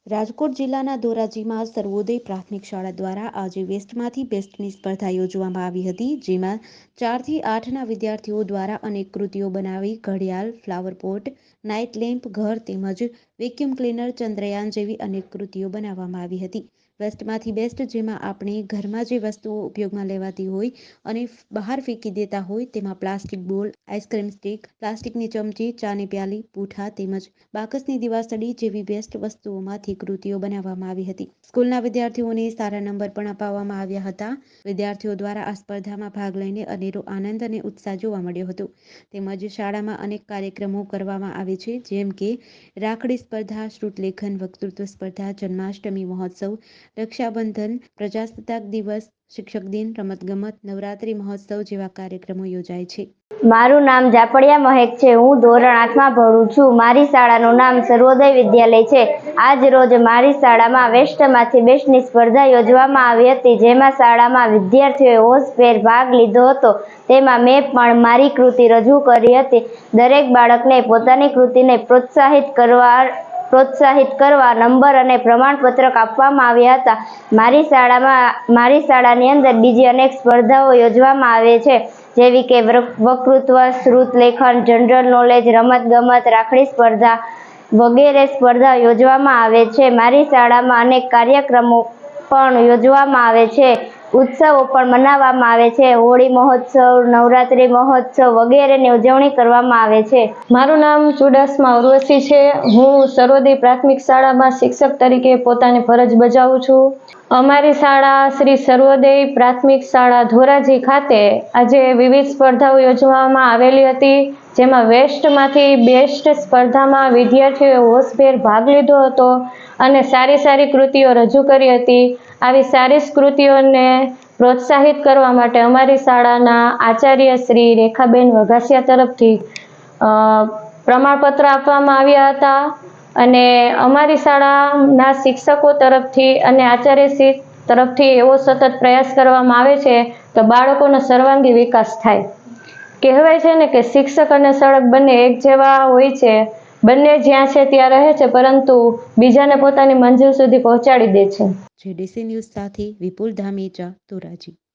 રાજકોટ જિલ્લાના ધોરાજીમાં સર્વોદય પ્રાથમિક શાળા દ્વારા આજે વેસ્ટમાંથી બેસ્ટની સ્પર્ધા યોજવામાં આવી હતી, જેમાં 4 થી 8ના વિદ્યાર્થીઓ દ્વારા અનેક કૃતિઓ બનાવી ઘડિયાળ, ફ્લાવર પોટ, નાઇટ લેમ્પ, ઘર તેમજ વેક્યુમ ક્લીનર, ચંદ્રયાન જેવી અનેક કૃતિઓ બનાવવામાં આવી હતી. વેસ્ટમાંથી બેસ્ટ, જેમાં આપણે ઘરમાં જે વસ્તુઓ ઉપયોગમાં લેવાતી હોય અને બહાર ફેંકી દેતા હોય તેમાં પ્લાસ્ટિક બોલ, આઈસ્ક્રીમ સ્ટિક, પ્લાસ્ટિકની ચમચી, ચાની પ્યાલી, પૂઠા તેમજ બાકસની દિવાસળી જેવી બેસ્ટ વસ્તુઓમાંથી કૃતિઓ બનાવવામાં આવી હતી. સ્કૂલના વિદ્યાર્થીઓને સારા નંબર પણ અપાવવામાં આવ્યા હતા. વિદ્યાર્થીઓ દ્વારા આ સ્પર્ધામાં ભાગ લઈને અનેરો આનંદ અને ઉત્સાહ જોવા મળ્યો હતો. તેમજ શાળામાં અનેક કાર્યક્રમો કરવામાં આવે છે, જેમ કે રાખડી સ્પર્ધા, શ્રુતલેખન, વક્તૃત્વ સ્પર્ધા, જન્માષ્ટમી મહોત્સવ, રક્ષાબંધન, પ્રજાસત્તાક દિવસ, શિક્ષક દિન, રમતગમત, નવરાત્રી મહોત્સવ જેવા કાર્યક્રમો યોજાય છે. મારું નામ જાપડિયા મહેક છે. હું ધોરણ 8માં ભણું છું. મારી શાળાનું નામ સર્વોદય વિદ્યાલય છે. આજ રોજ મારી શાળામાં વેસ્ટમાંથી બેસ્ટની સ્પર્ધા યોજવામાં આવી હતી, જેમાં શાળામાં વિદ્યાર્થીઓએ હોંશભેર ભાગ લીધો હતો. તેમાં મેં પણ મારી કૃતિ રજૂ કરી હતી. દરેક બાળકને પોતાની કૃતિને પ્રોત્સાહિત કરવા નંબર અને પ્રમાણપત્રક આપવામાં આવ્યા હતા. મારી શાળાની અંદર બીજી અનેક સ્પર્ધાઓ યોજવામાં આવે છે, જેવી કે વક્તૃત્વ, શ્રુતલેખન, જનરલ નોલેજ, રમતગમત, રાખડી સ્પર્ધા વગેરે સ્પર્ધા યોજવામાં આવે છે. મારી શાળામાં અનેક કાર્યક્રમો પણ યોજવામાં આવે છે. ઉત્સવો પણ મનાવવામાં આવે છે. હોળી મહોત્સવ, નવરાત્રી મહોત્સવ વગેરેની ઉજવણી કરવામાં આવે છે. મારું નામ ચુડાસમા ઉર્વશી છે. હું સર્વોદય પ્રાથમિક શાળામાં શિક્ષક તરીકે પોતાની ફરજ બજાવું છું. અમારી શાળા શ્રી સર્વોદય પ્રાથમિક શાળા ધોરાજી ખાતે આજે વિવિધ સ્પર્ધાઓ યોજવામાં આવેલી હતી, જેમાં વેસ્ટમાંથી બેસ્ટ સ્પર્ધામાં વિદ્યાર્થીઓએ હોંશભેર ભાગ લીધો હતો અને સારી કૃતિઓ રજૂ કરી હતી. આવી સારી કૃતિઓને પ્રોત્સાહિત કરવા માટે અમારી શાળાના આચાર્ય શ્રી રેખાબેન વઘાસિયા તરફથી પ્રમાણપત્ર આપવામાં આવ્યા હતા અને અમારી શાળાના શિક્ષકો તરફથી અને આચાર્યશ્રી તરફથી એવો સતત પ્રયાસ કરવામાં આવે છે કે બાળકોનો સર્વાંગી વિકાસ થાય. કહેવાય છે ને કે શિક્ષક અને સડક બંને એક જેવા હોય છે. બંને જ્યાં છે ત્યાં રહે છે, પરંતુ બીજાને પોતાની મંજિલ સુધી પહોંચાડી દે છે. જેડીસી ન્યૂઝ સાથે વિપુલ ધામેચા, ધોરાજી.